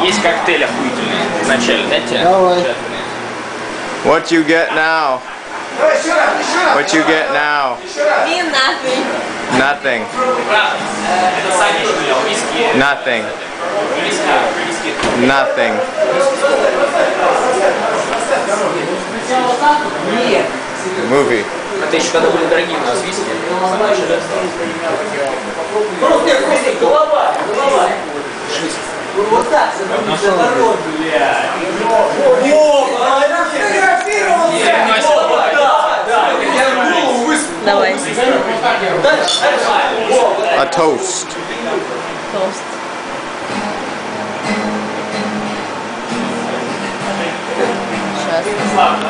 Есть коктейль охуительный вначале, дайте. Давай. What you get now? What you get now? Me nothing. Nothing. Это Саня налил виски. Nothing. Виски. Nothing. Movie. Это еще когда были дорогие у нас виски. Просто голова. Вот так, наоборот, блядь. Давай. A toast. Тост. Сейчас.